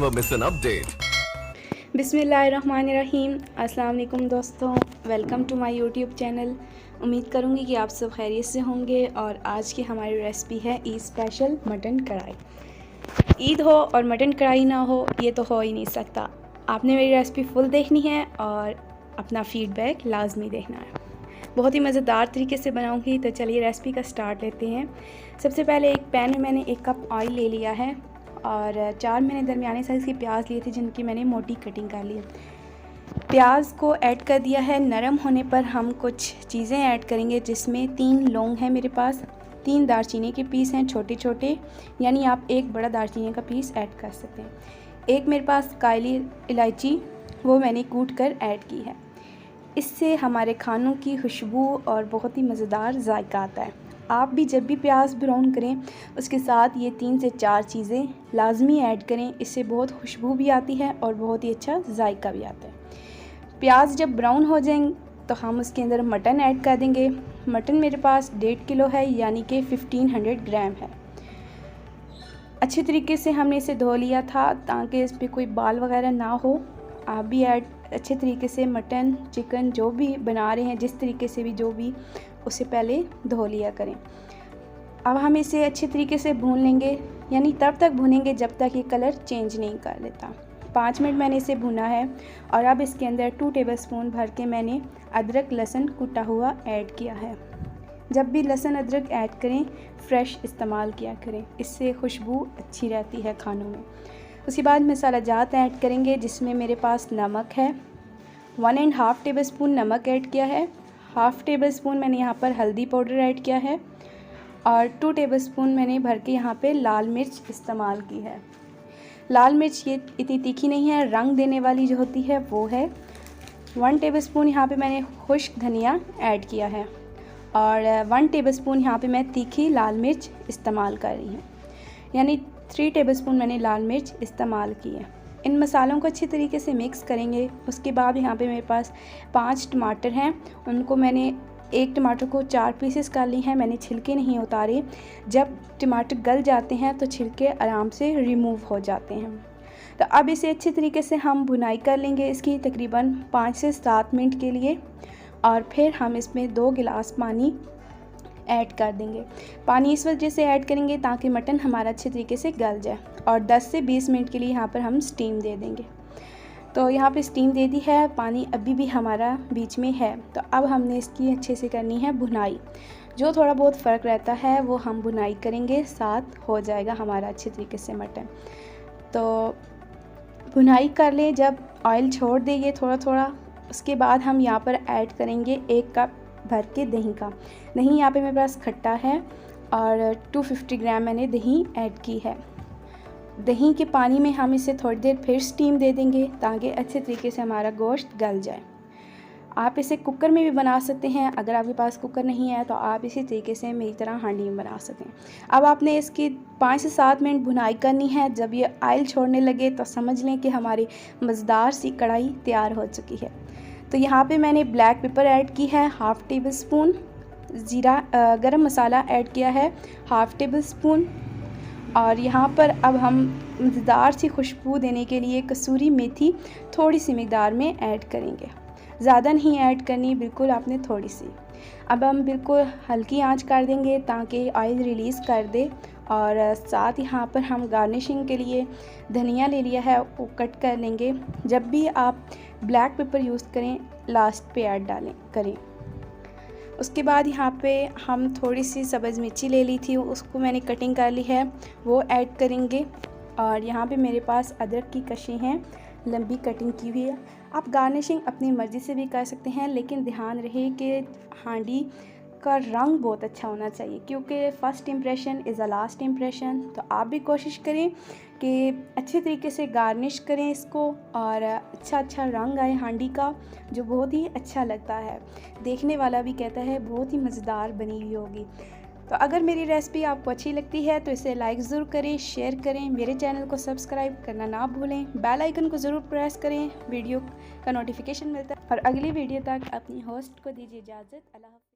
never miss an update. बिस्मिल्लाहिर्रहमानिर्रहीम। अस्सलाम वालेकुम दोस्तों, welcome to my YouTube channel. उम्मीद करूँगी कि आप सब खैरियत से होंगे। और आज की हमारी रेसिपी है ईद स्पेशल मटन कढ़ाई। ईद हो और मटन कढ़ाई ना हो, ये तो हो ही नहीं सकता। आपने मेरी रेसिपी फुल देखनी है और अपना फीडबैक लाजमी देखना है। बहुत ही मज़ेदार तरीके से बनाऊँगी, तो चलिए रेसिपी का स्टार्ट लेते हैं। सबसे पहले एक पैन में मैंने 1 कप ऑयल ले लिया है और 4 मैंने दरमियाने साइज़ की प्याज लिए थे, जिनकी मैंने मोटी कटिंग कर ली है। प्याज को ऐड कर दिया है। नरम होने पर हम कुछ चीज़ें ऐड करेंगे, जिसमें 3 लौंग हैं मेरे पास, 3 दालचीनी के पीस हैं छोटे छोटे, यानी आप एक बड़ा दालचीनी का पीस ऐड कर सकते हैं। एक मेरे पास काली इलायची, वो मैंने कूट कर ऐड की है। इससे हमारे खानों की खुशबू और बहुत ही मज़ेदार जायका आता है। आप भी जब भी प्याज ब्राउन करें, उसके साथ ये 3 से 4 चीज़ें लाजमी ऐड करें। इससे बहुत खुशबू भी आती है और बहुत ही अच्छा जायका भी आता है। प्याज जब ब्राउन हो जाएंगे तो हम उसके अंदर मटन ऐड कर देंगे। मटन मेरे पास 1.5 किलो है, यानी कि 1500 ग्राम है। अच्छे तरीके से हमने इसे धो लिया था ताकि इस पर कोई बाल वगैरह ना हो। आप भी अच्छे तरीके से मटन चिकन जो भी बना रहे हैं, जिस तरीके से भी जो भी, उसे पहले धो लिया करें। अब हम इसे अच्छे तरीके से भून लेंगे, यानी तब तक भूनेंगे जब तक ये कलर चेंज नहीं कर लेता। 5 मिनट मैंने इसे भुना है। और अब इसके अंदर 2 टेबलस्पून भर के मैंने अदरक लहसुन कुटा हुआ ऐड किया है। जब भी लहसुन अदरक ऐड करें, फ्रेश इस्तेमाल किया करें, इससे खुशबू अच्छी रहती है खानों में। उसके बाद मसाला जात ऐड करेंगे, जिसमें मेरे पास नमक है। 1.5 टेबलस्पून नमक ऐड किया है। 1/2 टेबलस्पून मैंने यहाँ पर हल्दी पाउडर ऐड किया है। और 2 टेबलस्पून मैंने भर के यहाँ पे लाल मिर्च इस्तेमाल की है। लाल मिर्च ये इतनी तीखी नहीं है, रंग देने वाली जो होती है वो है। 1 टेबलस्पून यहाँ पे मैंने खुश्क धनिया ऐड किया है। और 1 टेबलस्पून यहाँ पे मैं तीखी लाल मिर्च इस्तेमाल कर रही हूँ, यानी 3 टेबलस्पून मैंने लाल मिर्च इस्तेमाल की है। इन मसालों को अच्छी तरीके से मिक्स करेंगे। उसके बाद यहाँ पे मेरे पास 5 टमाटर हैं, उनको मैंने एक टमाटर को 4 पीसेस कर ली हैं। मैंने छिलके नहीं उतारे। जब टमाटर गल जाते हैं तो छिलके आराम से रिमूव हो जाते हैं। तो अब इसे अच्छे तरीके से हम भुनाई कर लेंगे इसकी तकरीबन 5 से 7 मिनट के लिए। और फिर हम इसमें 2 गिलास पानी ऐड कर देंगे। पानी इस वजह से ऐड करेंगे ताकि मटन हमारा अच्छे तरीके से गल जाए। और 10 से 20 मिनट के लिए यहाँ पर हम स्टीम दे देंगे। तो यहाँ पे स्टीम दे दी है, पानी अभी भी हमारा बीच में है। तो अब हमने इसकी अच्छे से करनी है भुनाई। जो थोड़ा बहुत फ़र्क रहता है वो हम भुनाई करेंगे, साथ हो जाएगा हमारा अच्छे तरीके से मटन। तो भुनाई कर लें, जब ऑयल छोड़ दे ये थोड़ा थोड़ा, उसके बाद हम यहाँ पर ऐड करेंगे 1 कप भर के दही का। दही यहाँ पे मेरे पास खट्टा है और 250 ग्राम मैंने दही ऐड की है। दही के पानी में हम इसे थोड़ी देर फिर स्टीम दे देंगे ताकि अच्छे तरीके से हमारा गोश्त गल जाए। आप इसे कुकर में भी बना सकते हैं। अगर आपके पास कुकर नहीं है तो आप इसी तरीके से मेरी तरह हांडी में बना सकते हैं। अब आपने इसकी 5 से 7 मिनट भुनाई करनी है। जब ये ऑयल छोड़ने लगे तो समझ लें कि हमारी मज़ेदार सी कढ़ाई तैयार हो चुकी है। तो यहाँ पे मैंने ब्लैक पेपर ऐड की है 1/2 टेबलस्पून, ज़ीरा गरम मसाला ऐड किया है 1/2 टेबलस्पून। और यहाँ पर अब हम मज़ेदार सी खुशबू देने के लिए कसूरी मेथी थोड़ी सी मिकदार में ऐड करेंगे। ज़्यादा नहीं ऐड करनी, बिल्कुल आपने थोड़ी सी। अब हम बिल्कुल हल्की आंच कर देंगे ताकि ऑयल रिलीज़ कर दे। और साथ यहाँ पर हम गार्निशिंग के लिए धनिया ले लिया है, वो कट कर लेंगे। जब भी आप ब्लैक पेपर यूज़ करें, लास्ट पे ऐड करें। उसके बाद यहाँ पे हम थोड़ी सी सब्ज़ मिर्ची ले ली थी, उसको मैंने कटिंग कर ली है, वो ऐड करेंगे। और यहाँ पे मेरे पास अदरक की कशी हैं, लंबी कटिंग की हुई है। आप गार्निशिंग अपनी मर्ज़ी से भी कर सकते हैं, लेकिन ध्यान रहे कि हांडी का रंग बहुत अच्छा होना चाहिए, क्योंकि first impression is a last impression. तो आप भी कोशिश करें कि अच्छे तरीके से गार्निश करें इसको और अच्छा रंग आए हांडी का, जो बहुत ही अच्छा लगता है। देखने वाला भी कहता है बहुत ही मज़ेदार बनी हुई होगी। तो अगर मेरी रेसिपी आपको अच्छी लगती है तो इसे लाइक ज़रूर करें, शेयर करें, मेरे चैनल को सब्सक्राइब करना ना भूलें, बेल आइकन को ज़रूर प्रेस करें, वीडियो का नोटिफिकेशन मिलता है। और अगली वीडियो तक अपनी होस्ट को दीजिए इजाज़त। अल्लाह हाफ़िज़।